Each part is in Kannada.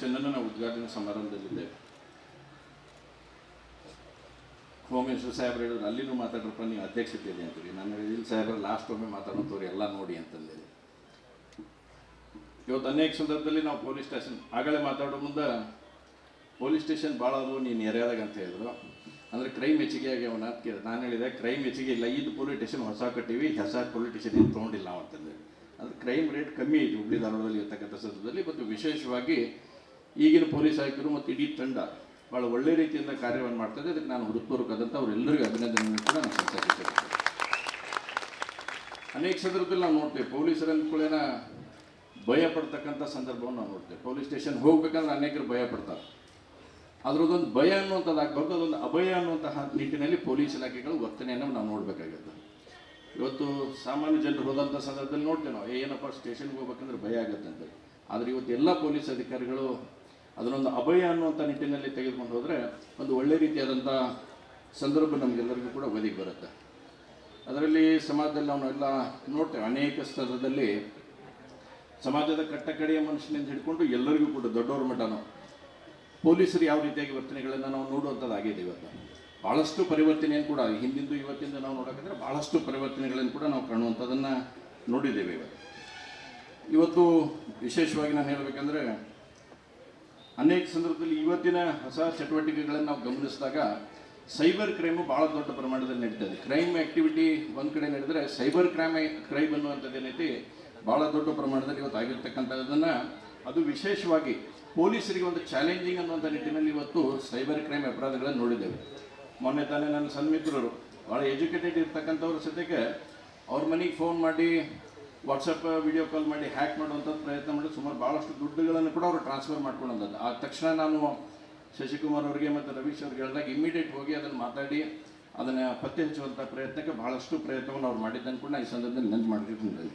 ಸ್ಟೇಷನನ್ನು ನಾವು ಉದ್ಘಾಟನೆ ಸಮಾರಂಭದಲ್ಲಿದ್ದೇವೆ. ಹೋಮ್ ಮಿನಿಸ್ಟರ್ ಸಾಹೇಬ್ರು ಹೇಳಿದ್ರು ಅಲ್ಲಿನೂ ಮಾತಾಡ್ರಪ್ಪ ನೀವು ಅಧ್ಯಕ್ಷತೆ ಇದೆ ಅಂತೀರಿ. ನಾನು ಹೇಳಿಲ್ಲ ಸಾಹೇಬ್ರ ಲಾಸ್ಟ್ ಒಮ್ಮೆ ಮಾತಾಡೋಂಥವ್ರು ಎಲ್ಲ ನೋಡಿ ಅಂತಂದೇಳಿ. ಇವತ್ತು ಅನೇಕ ಸಂದರ್ಭದಲ್ಲಿ ನಾವು ಪೊಲೀಸ್ ಸ್ಟೇಷನ್ ಆಗಲೇ ಮಾತಾಡೋ ಮುಂದೆ ಪೊಲೀಸ್ ಸ್ಟೇಷನ್ ಭಾಳ ಅದು ನೀನು ಎರೆಯಾದಾಗ ಅಂತ ಹೇಳಿದ್ರು. ಅಂದರೆ ಕ್ರೈಮ್ ಹೆಚ್ಚಿಗೆ ಆಗ್ಯಾವನ ಅಂತ ಕೇಳಿದೆ. ನಾನು ಹೇಳಿದೆ ಕ್ರೈಮ್ ಹೆಚ್ಚಿಗೆ ಇಲ್ಲ, ಇದು ಪೊಲೀಸ್ ಸ್ಟೇಷನ್ ಹೊಸ ಕಟ್ಟಿವಿ, ಹೊಸ ಪೊಲೀಸ್ ಸ್ಟೇಷನ್ ಏನು ತೊಗೊಂಡಿಲ್ಲ ನಾವು ಅಂತಂದೇಳಿ. ಅದು ಕ್ರೈಮ್ ರೇಟ್ ಕಮ್ಮಿ ಐತಿ ಹುಬ್ಳಿ ಧಾರವಾಡದಲ್ಲಿ ಇರ್ತಕ್ಕಂಥ ಸಂದರ್ಭದಲ್ಲಿ. ಮತ್ತು ವಿಶೇಷವಾಗಿ ಈಗಿನ ಪೊಲೀಸ್ ಆಯುಕ್ತರು ಮತ್ತು ಇಡೀ ತಂಡ ಭಾಳ ಒಳ್ಳೆ ರೀತಿಯಿಂದ ಕಾರ್ಯವನ್ನು ಮಾಡ್ತದೆ. ಅದಕ್ಕೆ ನಾನು ಹೃತ್ಪೂರ್ವಕದಂತ ಅವರೆಲ್ಲರಿಗೂ ಅಭಿನಂದನೆ ಕೂಡ ನಾನು ಸಲ್ಲಿಸಕ್ಕೆ. ಅನೇಕ ಸಂದರ್ಭದಲ್ಲಿ ನಾವು ನೋಡ್ತೇವೆ ಪೊಲೀಸರ ಅಂದ್ಕೊಳ್ಳೇನ ಭಯ ಪಡ್ತಕ್ಕಂಥ ಸಂದರ್ಭವನ್ನು ನಾವು ನೋಡ್ತೇವೆ. ಪೊಲೀಸ್ ಸ್ಟೇಷನ್ ಹೋಗ್ಬೇಕಂದ್ರೆ ಅನೇಕರು ಭಯ ಪಡ್ತಾರೆ. ಅದರದ್ದೊಂದು ಭಯ ಅನ್ನುವಂಥದ್ದು ಆಗ್ಬಾರ್ದು, ಅದೊಂದು ಅಭಯ ಅನ್ನುವಂತಹ ನಿಟ್ಟಿನಲ್ಲಿ ಪೊಲೀಸ್ ಇಲಾಖೆಗಳು ವರ್ತನೆಯನ್ನು ನಾವು ನೋಡಬೇಕಾಗುತ್ತೆ. ಇವತ್ತು ಸಾಮಾನ್ಯ ಜನರು ಹೋದಂಥ ಸಂದರ್ಭದಲ್ಲಿ ನೋಡ್ತೇವೆ ನಾವು ಏನಪ್ಪ ಸ್ಟೇಷನ್ಗೆ ಹೋಗ್ಬೇಕಂದ್ರೆ ಭಯ ಆಗುತ್ತೆ ಅಂತ. ಆದರೆ ಇವತ್ತು ಎಲ್ಲ ಪೊಲೀಸ್ ಅಧಿಕಾರಿಗಳು ಅದನ್ನೊಂದು ಅಭಯ ಅನ್ನುವಂಥ ನಿಟ್ಟಿನಲ್ಲಿ ತೆಗೆದುಕೊಂಡು ಹೋದರೆ ಒಂದು ಒಳ್ಳೆ ರೀತಿಯಾದಂಥ ಸಂದರ್ಭ ನಮಗೆಲ್ಲರಿಗೂ ಕೂಡ ಒದಗಿ ಬರುತ್ತೆ. ಅದರಲ್ಲಿ ಸಮಾಜದಲ್ಲಿ ನಾವೆಲ್ಲ ನೋಡ್ತೇವೆ ಅನೇಕ ಸ್ತರದಲ್ಲಿ ಸಮಾಜದ ಕಟ್ಟಕಡೆಯ ಮನುಷ್ಯನಿಂದ ಹಿಡ್ಕೊಂಡು ಎಲ್ಲರಿಗೂ ಕೂಡ ದೊಡ್ಡವ್ರ ಮಟ್ಟನೋ ಪೊಲೀಸರು ಯಾವ ರೀತಿಯಾಗಿ ವರ್ತನೆಗಳನ್ನು ನಾವು ನೋಡುವಂಥದ್ದಾಗಿದೆ. ಇವತ್ತು ಭಾಳಷ್ಟು ಪರಿವರ್ತನೆಯನ್ನು ಕೂಡ ಹಿಂದಿಂದು ಇವತ್ತಿಂದ ನಾವು ನೋಡೋಕಂದ್ರೆ ಭಾಳಷ್ಟು ಪರಿವರ್ತನೆಗಳನ್ನು ಕೂಡ ನಾವು ಕಾಣುವಂಥದ್ದನ್ನು ನೋಡಿದ್ದೇವೆ. ಇವತ್ತು ವಿಶೇಷವಾಗಿ ನಾನು ಹೇಳಬೇಕಂದ್ರೆ ಅನೇಕ ಸಂದರ್ಭದಲ್ಲಿ ಇವತ್ತಿನ ಹೊಸ ಚಟುವಟಿಕೆಗಳನ್ನು ನಾವು ಗಮನಿಸಿದಾಗ ಸೈಬರ್ ಕ್ರೈಮು ಭಾಳ ದೊಡ್ಡ ಪ್ರಮಾಣದಲ್ಲಿ ನಡೀತದೆ. ಕ್ರೈಮ್ ಆ್ಯಕ್ಟಿವಿಟಿ ಒಂದು ಕಡೆ ನಡೆದರೆ ಸೈಬರ್ ಕ್ರೈಮ್ ಅನ್ನುವಂಥದ್ದು ಏನೈತಿ ಭಾಳ ದೊಡ್ಡ ಪ್ರಮಾಣದಲ್ಲಿ ಇವತ್ತು ಆಗಿರ್ತಕ್ಕಂಥದ್ದನ್ನು ಅದು ವಿಶೇಷವಾಗಿ ಪೊಲೀಸರಿಗೆ ಒಂದು ಚಾಲೆಂಜಿಂಗ್ ಅನ್ನುವಂಥ ನಿಟ್ಟಿನಲ್ಲಿ ಇವತ್ತು ಸೈಬರ್ ಕ್ರೈಮ್ ಅಪರಾಧಗಳನ್ನು ನೋಡಿದ್ದೇವೆ. ಮೊನ್ನೆ ತಾನೇ ನನ್ನ ಸನ್ಮಿತ್ರರು ಭಾಳ ಎಜುಕೇಟೆಡ್ ಇರ್ತಕ್ಕಂಥವ್ರ ಸದ್ಯಕ್ಕೆ ಅವ್ರ ಮನೆಗೆ ಫೋನ್ ಮಾಡಿ ವಾಟ್ಸಪ್ ವಿಡಿಯೋ ಕಾಲ್ ಮಾಡಿ ಹ್ಯಾಕ್ ಮಾಡುವಂಥದ್ದು ಪ್ರಯತ್ನ ಮಾಡಿ ಸುಮಾರು ಭಾಳಷ್ಟು ದುಡ್ಡುಗಳನ್ನು ಕೂಡ ಅವರು ಟ್ರಾನ್ಸ್ಫರ್ ಮಾಡ್ಕೊಳ್ಳೋಂಥದ್ದು. ಆ ತಕ್ಷಣ ನಾನು ಶಶಿಕುಮಾರ್ ಅವರಿಗೆ ಮತ್ತು ರವೀಶ್ ಅವ್ರಿಗೆ ಹೇಳಿದಾಗ ಇಮಿಡಿಯೇಟ್ ಹೋಗಿ ಅದನ್ನು ಮಾತಾಡಿ ಅದನ್ನು ಪತ್ತೆ ಹಚ್ಚುವಂಥ ಪ್ರಯತ್ನಕ್ಕೆ ಭಾಳಷ್ಟು ಪ್ರಯತ್ನವನ್ನು ಅವ್ರು ಮಾಡಿದ್ದನ್ನು ಕೂಡ ಈ ಸಂದರ್ಭದಲ್ಲಿ ನೆನಪು ಮಾಡಿರ್ತೀನಿ.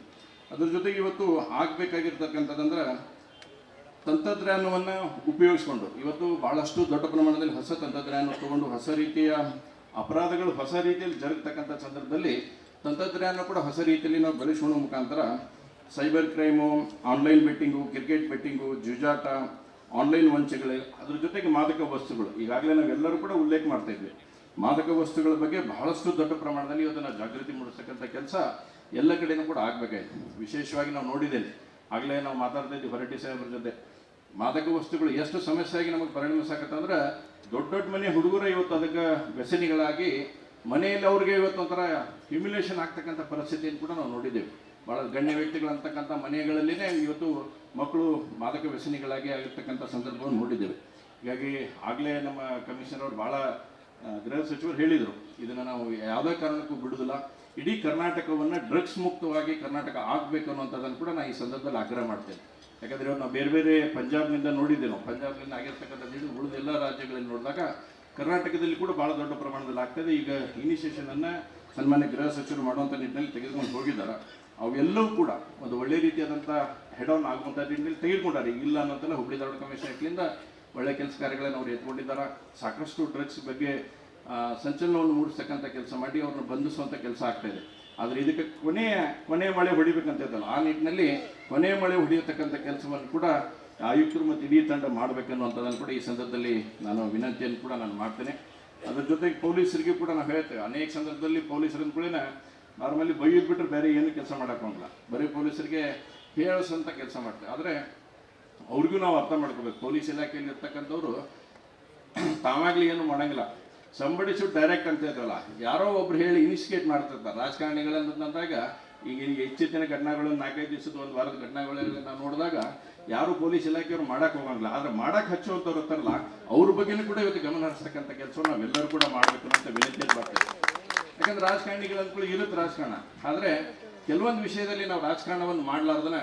ಅದ್ರ ಜೊತೆಗೆ ಇವತ್ತು ಆಗಬೇಕಾಗಿರ್ತಕ್ಕಂಥದ್ದಂದ್ರೆ ತಂತ್ರಜ್ಞಾನವನ್ನು ಉಪಯೋಗಿಸ್ಕೊಂಡು ಇವತ್ತು ಭಾಳಷ್ಟು ದೊಡ್ಡ ಪ್ರಮಾಣದಲ್ಲಿ ಹೊಸ ತಂತ್ರಜ್ಞಾನ ತಗೊಂಡು ಹೊಸ ರೀತಿಯ ಅಪರಾಧಗಳು ಹೊಸ ರೀತಿಯಲ್ಲಿ ಜರುಗತಕ್ಕಂಥ ಸಂದರ್ಭದಲ್ಲಿ ತಂತ್ರಜ್ಞಾನ ಕೂಡ ಹೊಸ ರೀತಿಯಲ್ಲಿ ನಾವು ಬೆಳೆಸೋಣ ಮುಖಾಂತರ cyber crime, online betting, cricket betting, ಜೂಜಾಟ, ಆನ್ಲೈನ್ ವಂಚನೆಗಳು, ಅದ್ರ ಜೊತೆಗೆ ಮಾದಕ ವಸ್ತುಗಳು. ಈಗಾಗಲೇ ನಾವೆಲ್ಲರೂ ಕೂಡ ಉಲ್ಲೇಖ ಮಾಡ್ತಾ ಇದ್ವಿ. ಮಾದಕ ವಸ್ತುಗಳ ಬಗ್ಗೆ ಬಹಳಷ್ಟು ದೊಡ್ಡ ಪ್ರಮಾಣದಲ್ಲಿ ಇವತ್ತು ನಾವು ಜಾಗೃತಿ ಮೂಡಿಸ್ತಕ್ಕಂಥ ಕೆಲಸ ಎಲ್ಲ ಕಡೆಯೂ ಕೂಡ ಆಗಬೇಕಾಯ್ತು. ವಿಶೇಷವಾಗಿ ನಾವು ನೋಡಿದ್ದೇವೆ, ಆಗಲೇ ನಾವು ಮಾತಾಡ್ತಾ ಇದ್ವಿ ಹೊರಟಿ ಸಾಹೇಬ್ರ ಜೊತೆ, ಮಾದಕ ವಸ್ತುಗಳು ಎಷ್ಟು ಸಮಸ್ಯೆಯಾಗಿ ನಮಗೆ ಪರಿಣಮಿಸಕತ್ತಂದ್ರೆ ದೊಡ್ಡ ದೊಡ್ಡ ಮನೆ ಹುಡುಗರು ಇವತ್ತು ಅದಕ್ಕೆ ವ್ಯಸನಿಗಳಾಗಿ ಮನೆಯಲ್ಲಿ ಅವ್ರಿಗೆ ಇವತ್ತು ಒಂಥರ ಹ್ಯುಮಿಲೇಷನ್ ಆಗ್ತಕ್ಕಂಥ ಪರಿಸ್ಥಿತಿಯನ್ನು ಕೂಡ ನಾವು ನೋಡಿದ್ದೇವೆ. ಭಾಳ ಗಣ್ಯ ವ್ಯಕ್ತಿಗಳಂತಕ್ಕಂಥ ಮನೆಗಳಲ್ಲಿನೇ ಇವತ್ತು ಮಕ್ಕಳು ಮಾದಕ ವ್ಯಸನಿಗಳಾಗಿ ಆಗಿರ್ತಕ್ಕಂಥ ಸಂದರ್ಭವನ್ನು ನೋಡಿದ್ದೇವೆ. ಹೀಗಾಗಿ ಆಗಲೇ ನಮ್ಮ ಕಮಿಷನರ್ ಅವರು ಭಾಳ ಗೃಹ ಸಚಿವರು ಹೇಳಿದರು, ಇದನ್ನು ನಾವು ಯಾವುದೇ ಕಾರಣಕ್ಕೂ ಬಿಡುವುದಿಲ್ಲ, ಇಡೀ ಕರ್ನಾಟಕವನ್ನು ಡ್ರಗ್ಸ್ ಮುಕ್ತವಾಗಿ ಕರ್ನಾಟಕ ಆಗಬೇಕು ಅನ್ನೋಂಥದ್ದನ್ನು ಕೂಡ ನಾನು ಈ ಸಂದರ್ಭದಲ್ಲಿ ಆಗ್ರಹ ಮಾಡ್ತೇನೆ. ಯಾಕಂದರೆ ಇವತ್ತು ನಾವು ಬೇರೆ ಬೇರೆ ಪಂಜಾಬ್ನಿಂದ ನೋಡಿದ್ದೇವೆ, ನಾವು ಪಂಜಾಬ್ನಿಂದ ಆಗಿರ್ತಕ್ಕಂಥ ಉಳಿದ ಎಲ್ಲ ರಾಜ್ಯಗಳಲ್ಲಿ ನೋಡಿದಾಗ ಕರ್ನಾಟಕದಲ್ಲಿ ಕೂಡ ಭಾಳ ದೊಡ್ಡ ಪ್ರಮಾಣದಲ್ಲಿ ಆಗ್ತದೆ. ಈಗ ಇನಿಷಿಯೇಷನನ್ನು ಸನ್ಮಾನ್ಯ ಗೃಹ ಸಚಿವರು ಮಾಡುವಂಥ ನಿಟ್ಟಿನಲ್ಲಿ ತೆಗೆದುಕೊಂಡು ಹೋಗಿದ್ದಾರೆ. ಅವೆಲ್ಲವೂ ಕೂಡ ಒಂದು ಒಳ್ಳೆ ರೀತಿಯಾದಂಥ ಹೆಡ್ ಆನ್ ಆಗುವಂಥ ನಿಟ್ಟಿನಲ್ಲಿ ತೆಗೆದುಕೊಂಡಾರೆ. ಇಲ್ಲ ಅನ್ನೋಂತೆಲ್ಲ ಹುಬ್ಳಿ ಧಾರವಾಡ ಕಮಿಷನ್ ಆ್ಯಕ್ಟ್ಲಿಂದ ಒಳ್ಳೆ ಕೆಲಸ ಕಾರ್ಯಗಳನ್ನು ಅವ್ರು ಎತ್ಕೊಂಡಿದ್ದಾರೆ. ಸಾಕಷ್ಟು ಡ್ರಗ್ಸ್ ಬಗ್ಗೆ ಸಂಚಲನವನ್ನು ಮೂಡಿಸ್ತಕ್ಕಂಥ ಕೆಲಸ ಮಾಡಿ ಅವ್ರನ್ನ ಬಂಧಿಸುವಂಥ ಕೆಲಸ ಆಗ್ತಾಯಿದೆ. ಆದರೆ ಇದಕ್ಕೆ ಕೊನೆ ಮಳೆ ಹೊಡಿಬೇಕಂತ ಇದ್ದಲ್ಲ, ಆ ನಿಟ್ಟಿನಲ್ಲಿ ಕೊನೆ ಮಳೆ ಹೊಡೆಯತಕ್ಕಂಥ ಕೆಲಸವನ್ನು ಕೂಡ ಆಯುಕ್ತರು ಮತ್ತು ಇಡೀ ತಂಡ ಮಾಡಬೇಕನ್ನುವಂಥದ್ದನ್ನು ಕೂಡ ಈ ಸಂದರ್ಭದಲ್ಲಿ ನಾನು ವಿನಂತಿಯನ್ನು ಕೂಡ ನಾನು ಮಾಡ್ತೇನೆ. ಅದ್ರ ಜೊತೆಗೆ ಪೊಲೀಸರಿಗೆ ಕೂಡ ನಾವು ಹೇಳ್ತೇವೆ, ಅನೇಕ ಸಂದರ್ಭದಲ್ಲಿ ಪೊಲೀಸರನ್ನು ಕೂಡ ನಾರ್ಮಲಿ ಬೈಯೋದು ಬಿಟ್ಟರೆ ಬೇರೆ ಏನು ಕೆಲಸ ಮಾಡೋಕ್ಕಾಗಲ್ಲ, ಬರೀ ಪೊಲೀಸರಿಗೆ ಹೇಳಿಸೋಂಥ ಕೆಲಸ ಮಾಡ್ತೇವೆ. ಆದರೆ ಅವ್ರಿಗೂ ನಾವು ಅರ್ಥ ಮಾಡ್ಕೋಬೇಕು, ಪೊಲೀಸ್ ಇಲಾಖೆಯಲ್ಲಿ ಇರ್ತಕ್ಕಂಥವ್ರು ತಾವಾಗಲಿ ಏನು ಮಾಡೋಂಗಿಲ್ಲ, ಸಂಬಡಿ ಶುಡ್ ಡೈರೆಕ್ಟ್ ಅಂತ ಇರ್ತಲ್ಲ, ಯಾರೋ ಒಬ್ರು ಹೇಳಿ ಇನಿಷಿಯೇಟ್ ಮಾಡ್ತಿರ್ತಾರೆ. ರಾಜಕಾರಣಿಗಳಂತಂದಾಗ ಈಗ ಇತ್ತೀಚಿನ ಘಟನೆಗಳನ್ನು 4-5 ದಿವಸದ ಒಂದು ವಾರದ ಘಟನೆಗಳೆಲ್ಲ ನಾವು ನೋಡಿದಾಗ ಯಾರು ಪೊಲೀಸ್ ಇಲಾಖೆಯವರು ಮಾಡೋಕೆ ಹೋಗಂಗಿಲ್ಲ. ಆದರೆ ಮಾಡೋಕೆ ಹಚ್ಚುವಂಥವ್ರು ಇರ್ತಾರಲ್ಲ ಅವ್ರ ಬಗ್ಗೆನೂ ಕೂಡ ಇವತ್ತು ಗಮನ ಹರಿಸ್ತಕ್ಕಂಥ ಕೆಲಸವನ್ನು ನಾವೆಲ್ಲರೂ ಕೂಡ ಮಾಡಬೇಕು ಅಂತ ವಿನಂತಿಯಲ್ಲಿ ಬರ್ತೇವೆ. ಯಾಕಂದ್ರೆ ರಾಜಕಾರಣಿಗಳಂತೂ ಇರುತ್ತೆ ರಾಜಕಾರಣ, ಆದರೆ ಕೆಲವೊಂದು ವಿಷಯದಲ್ಲಿ ನಾವು ರಾಜಕಾರಣವನ್ನು ಮಾಡಲಾರ್ದನ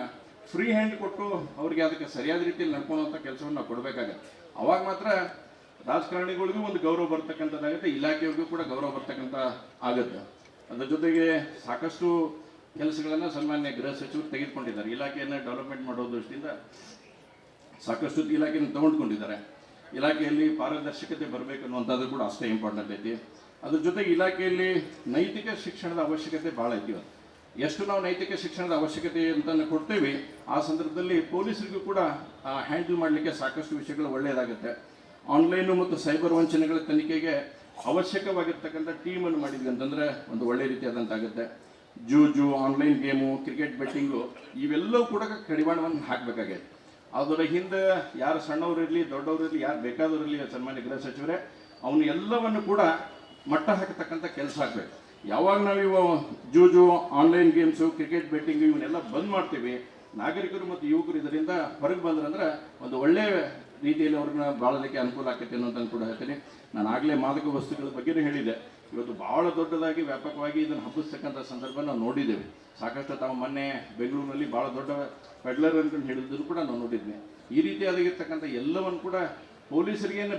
ಫ್ರೀ ಹ್ಯಾಂಡ್ ಕೊಟ್ಟು ಅವ್ರಿಗೆ ಅದಕ್ಕೆ ಸರಿಯಾದ ರೀತಿಯಲ್ಲಿ ನಡ್ಕೊಳ್ಳುವಂಥ ಕೆಲಸವನ್ನು ನಾವು ಕೊಡಬೇಕಾಗತ್ತೆ. ಅವಾಗ ಮಾತ್ರ ರಾಜಕಾರಣಿಗಳಿಗೂ ಒಂದು ಗೌರವ ಬರ್ತಕ್ಕಂಥದ್ದಾಗುತ್ತೆ, ಇಲಾಖೆಯವ್ರಿಗೂ ಕೂಡ ಗೌರವ ಬರ್ತಕ್ಕಂಥ ಆಗುತ್ತೆ. ಅದರ ಜೊತೆಗೆ ಸಾಕಷ್ಟು ಕೆಲಸಗಳನ್ನು ಸನ್ಮಾನ್ಯ ಗೃಹ ಸಚಿವರು ತೆಗೆದುಕೊಂಡಿದ್ದಾರೆ. ಇಲಾಖೆಯನ್ನು ಡೆವಲಪ್ಮೆಂಟ್ ಮಾಡೋ ದೃಷ್ಟಿಯಿಂದ ಸಾಕಷ್ಟು ಇಲಾಖೆಯನ್ನು ತಗೊಂಡ್ಕೊಂಡಿದ್ದಾರೆ. ಇಲಾಖೆಯಲ್ಲಿ ಪಾರದರ್ಶಕತೆ ಬರಬೇಕು ಅನ್ನುವಂಥದ್ದು ಕೂಡ ಅಷ್ಟೇ ಇಂಪಾರ್ಟೆಂಟ್ ಐತಿ. ಅದ್ರ ಜೊತೆಗೆ ಇಲಾಖೆಯಲ್ಲಿ ನೈತಿಕ ಶಿಕ್ಷಣದ ಅವಶ್ಯಕತೆ ಭಾಳ ಐತಿ. ಎಷ್ಟು ನಾವು ನೈತಿಕ ಶಿಕ್ಷಣದ ಅವಶ್ಯಕತೆ ಅಂತ ಕೊಡ್ತೇವೆ, ಆ ಸಂದರ್ಭದಲ್ಲಿ ಪೊಲೀಸರಿಗೂ ಕೂಡ ಹ್ಯಾಂಡಲ್ ಮಾಡಲಿಕ್ಕೆ ಸಾಕಷ್ಟು ವಿಷಯಗಳು ಒಳ್ಳೆಯದಾಗುತ್ತೆ. ಆನ್ಲೈನು ಮತ್ತು ಸೈಬರ್ ವಂಚನೆಗಳ ತನಿಖೆಗೆ ಅವಶ್ಯಕವಾಗಿರ್ತಕ್ಕಂಥ ಟೀಮನ್ನು ಮಾಡಿದ್ವಿ ಅಂತಂದರೆ ಒಂದು ಒಳ್ಳೆ ರೀತಿಯಾದಂತಾಗುತ್ತೆ. ಜೂಜು, ಆನ್ಲೈನ್ ಗೇಮು, ಕ್ರಿಕೆಟ್ ಬೆಟ್ಟಿಂಗು ಇವೆಲ್ಲವೂ ಕೂಡ ಕಡಿವಾಣವನ್ನು ಹಾಕಬೇಕಾಗಿದೆ. ಅದರ ಹಿಂದೆ ಯಾರು ಸಣ್ಣವರು ಇರಲಿ ದೊಡ್ಡವರು ಇರಲಿ ಯಾರು ಬೇಕಾದರೂ ಇರಲಿ, ಸನ್ಮಾನ್ಯ ಗೃಹ ಸಚಿವರೇ, ಅವನು ಎಲ್ಲವನ್ನು ಕೂಡ ಮಟ್ಟ ಹಾಕತಕ್ಕಂಥ ಕೆಲಸ ಆಗಬೇಕು. ಯಾವಾಗ ನಾವು ಜೂಜು, ಆನ್ಲೈನ್ ಗೇಮ್ಸು, ಕ್ರಿಕೆಟ್ ಬೆಟ್ಟಿಂಗು ಇವನ್ನೆಲ್ಲ ಬಂದ್ ಮಾಡ್ತೀವಿ, ನಾಗರಿಕರು ಮತ್ತು ಯುವಕರು ಇದರಿಂದ ಹೊರಗೆ ಬಂದ್ರಂದ್ರೆ ಒಂದು ಒಳ್ಳೆಯ ರೀತಿಯಲ್ಲಿ ಅವ್ರನ್ನ ಬಾಳಲಿಕ್ಕೆ ಅನುಕೂಲ ಆಗ್ತೈತೆ ಅನ್ನೋದನ್ನು ಕೂಡ ಹೇಳ್ತೀನಿ. ನಾನು ಆಗಲೇ ಮಾದಕ ವಸ್ತುಗಳ ಬಗ್ಗೆಯೂ ಹೇಳಿದೆ. ಇವತ್ತು ಭಾಳ ದೊಡ್ಡದಾಗಿ ವ್ಯಾಪಕವಾಗಿ ಇದನ್ನು ಹಬ್ಬಿಸ್ತಕ್ಕಂಥ ಸಂದರ್ಭ ನಾವು ನೋಡಿದ್ದೇವೆ. ಸಾಕಷ್ಟು ತಾವು ಮೊನ್ನೆ ಬೆಂಗಳೂರಿನಲ್ಲಿ ಭಾಳ ದೊಡ್ಡ ಪೆಡ್ಲರ್ ಅಂತ ಹೇಳಿದ್ರು ಕೂಡ ನಾವು ನೋಡಿದ್ವಿ. ಈ ರೀತಿಯಾಗಿರ್ತಕ್ಕಂಥ ಎಲ್ಲವನ್ನು ಕೂಡ ಪೊಲೀಸರಿಗೇನು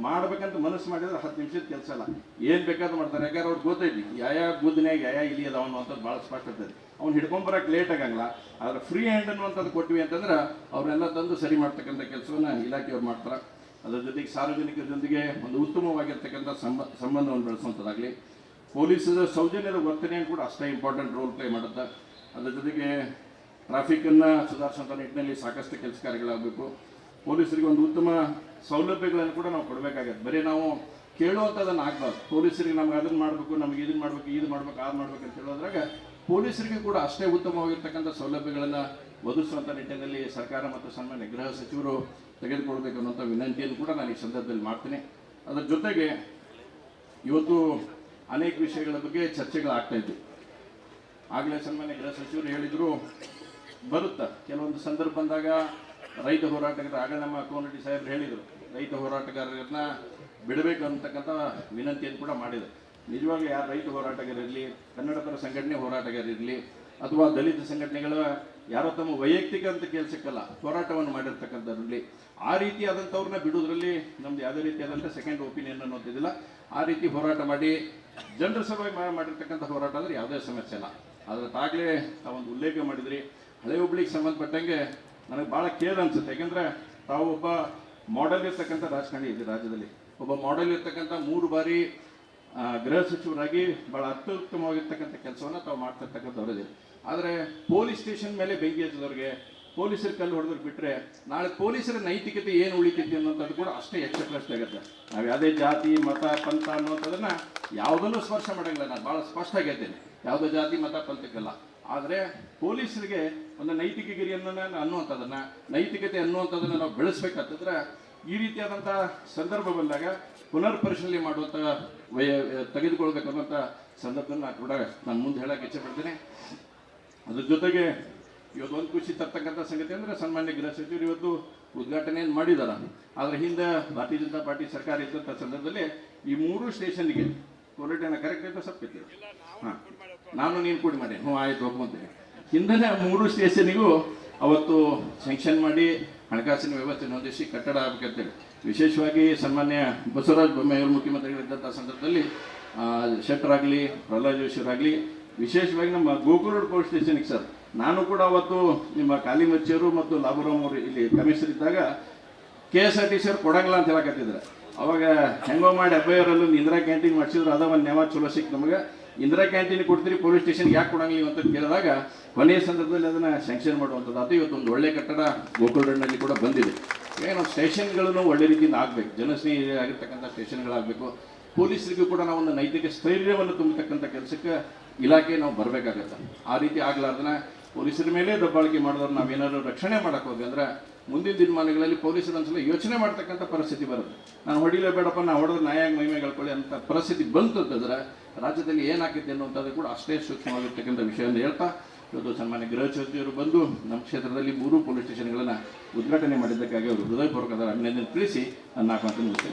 ಮಾಡ್ಬೇಕಂತ ಮನಸ್ಸು ಮಾಡಿದ್ರೆ 10 ನಿಮಿಷದ ಕೆಲಸ ಅಲ್ಲ, ಏನು ಬೇಕಾದ್ರೂ ಮಾಡ್ತಾರೆ. ಯಾಕಂದ್ರೆ ಅವ್ರಿಗೆ ಗೊತ್ತೈತಿ ಯಾವ ಗುದ್ದನ್ಯಾಗ ಯಾವ ಇಲಿ ಅದಾವ ಅನ್ನುವಂಥದ್ದು ಭಾಳ ಸ್ಪಷ್ಟ ಇರ್ತದೆ. ಅವ್ನು ಹಿಡ್ಕೊಂಬರಕ್ಕೆ ಲೇಟ್ ಆಗಂಗಿಲ್ಲ. ಆದರೆ ಫ್ರೀ ಹ್ಯಾಂಡ್ ಅನ್ನುವಂಥದ್ದು ಕೊಟ್ವಿ ಅಂತಂದ್ರೆ ಅವ್ರನ್ನೆಲ್ಲ ತಂದು ಸರಿ ಮಾಡ್ತಕ್ಕಂಥ ಕೆಲಸವನ್ನು ಇಲಾಖೆಯವ್ರು ಮಾಡ್ತಾರೆ. ಅದರ ಜೊತೆಗೆ ಸಾರ್ವಜನಿಕರೊಂದಿಗೆ ಒಂದು ಉತ್ತಮವಾಗಿರ್ತಕ್ಕಂಥ ಸಂಬಂಧವನ್ನು ಬೆಳೆಸುವಂಥದ್ದಾಗಲಿ, ಪೊಲೀಸರ ಸೌಜನ್ಯದ ವರ್ತನೆಯನ್ನು ಕೂಡ ಅಷ್ಟೇ ಇಂಪಾರ್ಟೆಂಟ್ ರೋಲ್ ಪ್ಲೇ ಮಾಡುತ್ತೆ. ಅದರ ಜೊತೆಗೆ ಟ್ರಾಫಿಕನ್ನು ಸುಧಾರಿಸುವಂಥ ನಿಟ್ಟಿನಲ್ಲಿ ಸಾಕಷ್ಟು ಕೆಲಸ ಕಾರ್ಯಗಳಾಗಬೇಕು. ಪೊಲೀಸರಿಗೆ ಒಂದು ಉತ್ತಮ ಸೌಲಭ್ಯಗಳನ್ನು ಕೂಡ ನಾವು ಕೊಡಬೇಕಾಗತ್ತೆ. ಬರೀ ನಾವು ಕೇಳುವಂಥದ್ದನ್ನು ಆಗಬಾರ್ದು. ಪೊಲೀಸರಿಗೆ ನಮ್ಗೆ ಅದನ್ನು ಮಾಡಬೇಕು, ನಮಗೆ ಇದನ್ನು ಮಾಡಬೇಕು, ಇದು ಮಾಡಬೇಕು, ಅದು ಮಾಡಬೇಕು ಅಂತ ಹೇಳೋದ್ರಾಗ ಪೊಲೀಸರಿಗೆ ಕೂಡ ಅಷ್ಟೇ ಉತ್ತಮವಾಗಿರ್ತಕ್ಕಂಥ ಸೌಲಭ್ಯಗಳನ್ನು ಒದಗಿಸುವಂಥ ನಿಟ್ಟಿನಲ್ಲಿ ಸರ್ಕಾರ ಮತ್ತು ಸನ್ಮಾನ್ಯ ಗೃಹ ಸಚಿವರು ತೆಗೆದುಕೊಳ್ಬೇಕು ಅನ್ನೋಂಥ ವಿನಂತಿಯನ್ನು ಕೂಡ ನಾನು ಈ ಸಂದರ್ಭದಲ್ಲಿ ಮಾಡ್ತೀನಿ. ಅದರ ಜೊತೆಗೆ ಇವತ್ತು ಅನೇಕ ವಿಷಯಗಳ ಬಗ್ಗೆ ಚರ್ಚೆಗಳಾಗ್ತಾ ಇದ್ವು. ಆಗಲೇ ಸನ್ಮಾನ್ಯ ಗೃಹ ಸಚಿವರು ಹೇಳಿದರು, ಬರುತ್ತಾ ಕೆಲವೊಂದು ಸಂದರ್ಭ ಬಂದಾಗ ರೈತ ಹೋರಾಟಗಾರ, ಆಗ ನಮ್ಮ ಕೋನರೆಡ್ಡಿ ಸಾಹೇಬರು ಹೇಳಿದರು, ರೈತ ಹೋರಾಟಗಾರರನ್ನ ಬಿಡಬೇಕು ಅಂತಕ್ಕಂಥ ವಿನಂತಿಯನ್ನು ಕೂಡ ಮಾಡಿದರು. ನಿಜವಾಗ್ಲೂ ಯಾರು ರೈತ ಹೋರಾಟಗಾರರಿರಲಿ, ಕನ್ನಡ ಪರ ಸಂಘಟನೆ ಹೋರಾಟಗಾರರಿರಲಿ, ಅಥವಾ ದಲಿತ ಸಂಘಟನೆಗಳ ಯಾರೋ ತಮ್ಮ ವೈಯಕ್ತಿಕ ಅಂತ ಕೆಲಸಕ್ಕಲ್ಲ ಹೋರಾಟವನ್ನು ಮಾಡಿರ್ತಕ್ಕಂಥದ್ರಲ್ಲಿ ಆ ರೀತಿಯಾದಂಥವ್ರನ್ನ ಬಿಡೋದ್ರಲ್ಲಿ ನಮ್ದು ಯಾವುದೇ ರೀತಿಯಾದಂಥ ಸೆಕೆಂಡ್ ಒಪಿನಿಯನ್ ಅನ್ನೋದಿಲ್ಲ. ಆ ರೀತಿ ಹೋರಾಟ ಮಾಡಿ ಜನರ ಸಲುವಾಗಿ ಮಾಡಿರ್ತಕ್ಕಂಥ ಹೋರಾಟ ಅಂದರೆ ಯಾವುದೇ ಸಮಸ್ಯೆ ಇಲ್ಲ. ಆದರೆ ತಾಗಲೇ ತಾವೊಂದು ಉಲ್ಲೇಖ ಮಾಡಿದ್ರಿ, ಹಳೆ ಹುಬ್ಳಿಗೆ ಸಂಬಂಧಪಟ್ಟಂಗೆ ನನಗೆ ಭಾಳ ಕೇರ್ ಅನಿಸುತ್ತೆ. ಯಾಕೆಂದರೆ ತಾವು ಒಬ್ಬ ಮಾಡೆಲ್ ಇರ್ತಕ್ಕಂಥ ರಾಜಕಾರಣಿ ಇದೆ ರಾಜ್ಯದಲ್ಲಿ. ಒಬ್ಬ ಮಾಡೆಲ್ ಇರ್ತಕ್ಕಂಥ 3 ಬಾರಿ ಗೃಹ ಸಚಿವರಾಗಿ ಭಾಳ ಅತ್ಯುತ್ತಮವಾಗಿರ್ತಕ್ಕಂಥ ಕೆಲಸವನ್ನು ತಾವು ಮಾಡ್ತಿರ್ತಕ್ಕಂಥವ್ರಿದೆ. ಆದರೆ ಪೊಲೀಸ್ ಸ್ಟೇಷನ್ ಮೇಲೆ ಬೆಂಕಿ ಹಚ್ಚಿದವ್ರಿಗೆ, ಪೊಲೀಸರು ಕಲ್ಲು ಹೊಡೆದ್ರು ಬಿಟ್ಟರೆ ನಾಳೆ ಪೊಲೀಸರ ನೈತಿಕತೆ ಏನು ಉಳಿತೈತಿ ಅನ್ನೋಂಥದ್ದು ಕೂಡ ಅಷ್ಟೇ ಪ್ರಶ್ನೆ ಆಗುತ್ತೆ. ನಾವು ಯಾವುದೇ ಜಾತಿ ಮತ ಪಂಥ ಅನ್ನೋಂಥದ್ದನ್ನು ಯಾವುದನ್ನು ಸ್ಪರ್ಶ ಮಾಡೋಂಗಿಲ್ಲ. ನಾನು ಭಾಳ ಸ್ಪಷ್ಟ ಆಗಿದ್ದೇನೆ, ಯಾವುದೋ ಜಾತಿ ಮತ ಪಂಥಕ್ಕಲ್ಲ. ಆದರೆ ಪೊಲೀಸರಿಗೆ ಒಂದು ನೈತಿಕ ಗಿರಿಯನ್ನು ಅನ್ನುವಂಥದ್ದನ್ನು, ನೈತಿಕತೆ ಅನ್ನುವಂಥದ್ದನ್ನು ನಾವು ಬೆಳೆಸ್ಬೇಕಾಗ್ತದ್ರೆ ಈ ರೀತಿಯಾದಂಥ ಸಂದರ್ಭ ಬಂದಾಗ ಪುನರ್ ಪರಿಶೀಲನೆ ಮಾಡುವಂಥ ತೆಗೆದುಕೊಳ್ಬೇಕು ಅನ್ನೋಂಥ ಸಂದರ್ಭದಲ್ಲಿ ಕೂಡ ನಾನು ಮುಂದೆ ಹೇಳಕ್ಕೆ ಇಚ್ಛೆಪಡ್ತೀನಿ. ಅದ್ರ ಜೊತೆಗೆ ಇವತ್ತು ಒಂದು ಖುಷಿ ತರ್ತಕ್ಕಂಥ ಸಂಗತಿ ಅಂದರೆ ಸನ್ಮಾನ್ಯ ಗೃಹ ಸಚಿವರು ಇವತ್ತು ಉದ್ಘಾಟನೆಯನ್ನು ಮಾಡಿದ್ದಾರೆ. ಆದರೆ ಹಿಂದೆ ಭಾರತೀಯ ಜನತಾ ಪಾರ್ಟಿ ಸರ್ಕಾರ ಇದ್ದಂಥ ಸಂದರ್ಭದಲ್ಲಿ ಈ 3 ಸ್ಟೇಷನ್ಗೆ ಕೋರಿಡೇನ ಕರೆಕ್ಟ್ ಆಯ್ತು ಸಪ್ಪಿತ್ತು. ಹಾಂ, ನಾನು ನೀನು ಕೂಡಿ ಮಾಡಿ ಆಯ್ತು ಒಪ್ಕೊಂತೀನಿ. ಹಿಂದನೇ 3 ಸ್ಟೇಷನಿಗೂ ಅವತ್ತು ಸ್ಯಾಂಕ್ಷನ್ ಮಾಡಿ ಹಣಕಾಸಿನ ವ್ಯವಸ್ಥೆ ಹೊಂದಿಸಿ ಕಟ್ಟಡ ಆಗಬೇಕಂತೇಳಿ ವಿಶೇಷವಾಗಿ ಸನ್ಮಾನ್ಯ ಬಸವರಾಜ ಬೊಮ್ಮಾಯಿಯವರು ಮುಖ್ಯಮಂತ್ರಿಗಳಿದ್ದಂಥ ಸಂದರ್ಭದಲ್ಲಿ ಶೆಟ್ಟರಾಗಲಿ, ಪ್ರಹ್ಲಾದ್ ಜೋಶಿಯವರಾಗಲಿ, ವಿಶೇಷವಾಗಿ ನಮ್ಮ ಗೋಕುಲ್ ರೋಡ್ ಪೊಲೀಸ್ ಸ್ಟೇಷನ್ಗೆ ಸರ್, ನಾನು ಕೂಡ ಅವತ್ತು ನಿಮ್ಮ ಕಾಲಿಮಚ್ಚಿಯವರು ಮತ್ತು ಲಾಭರಾಮ್ ಅವರು ಇಲ್ಲಿ ಕಮಿಷನರ್ ಇದ್ದಾಗ KSRTC ಅವ್ರು ಕೊಡಂಗಿಲ್ಲ ಅಂತ ಹೇಳಕತ್ತಿದ್ರು. ಅವಾಗ ಹೆಂಗೋ ಮಾಡಿ FIR ಅಲ್ಲೂ ಇಂದಿರಾ ಕ್ಯಾಂಟೀನ್ ಮಾಡಿಸಿದ್ರು. ಅದ ಒಂದು ನೆವ ಚಲೋ ಸಿಕ್ತು ನಮಗೆ. ಇಂದಿರಾ ಕ್ಯಾಂಟೀನ್ ಕೊಡ್ತೀರಿ, ಪೊಲೀಸ್ ಸ್ಟೇಷನ್ಗೆ ಯಾಕೆ ಕೊಡಂಗಿಲ್ಲ ಅಂತ ಕೇಳಿದಾಗ ಕೊನೆಯ ಸಂದರ್ಭದಲ್ಲಿ ಅದನ್ನು ಸ್ಯಾಂಕ್ಷನ್ ಮಾಡುವಂಥದ್ದು. ಅದು ಇವತ್ತು ಒಂದು ಒಳ್ಳೆ ಕಟ್ಟಡ ಗೋಕುಲ್ ರೋಡ್ನಲ್ಲಿ ಕೂಡ ಬಂದಿದೆ. ಈಗ ನಾವು ಸ್ಟೇಷನ್ಗಳನ್ನು ಒಳ್ಳೆ ರೀತಿಯಿಂದ ಆಗಬೇಕು, ಜನಸ್ನೇಹಿ ಆಗಿರ್ತಕ್ಕಂಥ ಸ್ಟೇಷನ್ಗಳಾಗಬೇಕು. ಪೊಲೀಸರಿಗೂ ಕೂಡ ನಾವು ಒಂದು ನೈತಿಕ ಸ್ಥೈರ್ಯವನ್ನು ತುಂಬತಕ್ಕಂಥ ಕೆಲಸಕ್ಕೆ ಇಲಾಖೆ ನಾವು ಬರಬೇಕಾಗತ್ತೆ. ಆ ರೀತಿ ಆಗಲಾರ್ದನ ಪೊಲೀಸರ ಮೇಲೆ ದಬ್ಬಾಳಿಕೆ ಮಾಡಿದವ್ರು ನಾವೇನಾದ್ರು ರಕ್ಷಣೆ ಮಾಡೋಕ್ಕೆ ಹೋಗಿ ಅಂದರೆ ಮುಂದಿನ ದಿನಮಾನಗಳಲ್ಲಿ ಪೊಲೀಸರು ಒಂದ್ಸಲ ಯೋಚನೆ ಮಾಡ್ತಕ್ಕಂಥ ಪರಿಸ್ಥಿತಿ ಬರುತ್ತೆ. ನಾನು ಹೊಡಿಲೇ ಬೇಡಪ್ಪ, ನಾವು ಹೊಡೆದ್ರೆ ನ್ಯಾಯ ಮಹಿಮೆ ಕಳ್ಕೊಳ್ಳಿ ಅಂತ ಪರಿಸ್ಥಿತಿ ಬಂತು ಅಂತಂದರೆ ರಾಜ್ಯದಲ್ಲಿ ಏನಾಗ್ತೈತೆ ಅನ್ನುವಂಥದ್ದು ಕೂಡ ಅಷ್ಟೇ ಸೂಕ್ಷ್ಮವಾಗಿರ್ತಕ್ಕಂಥ ವಿಷಯವನ್ನು ಹೇಳ್ತಾ ಇವತ್ತು ಸನ್ಮಾನ್ಯ ಗೃಹ ಸಚಿವರು ಬಂದು ನಮ್ಮ ಕ್ಷೇತ್ರದಲ್ಲಿ 3 ಪೊಲೀಸ್ ಸ್ಟೇಷನ್ಗಳನ್ನು ಉದ್ಘಾಟನೆ ಮಾಡಿದ್ದಕ್ಕಾಗಿ ಅವರು ಹೃದಯಪೂರ್ವಕದ ಅಭಿನಂದನೆ ತಿಳಿಸಿ ನನ್ನ ಮಾತನ್ನು ಮುಗಿಸ್ತೇನೆ.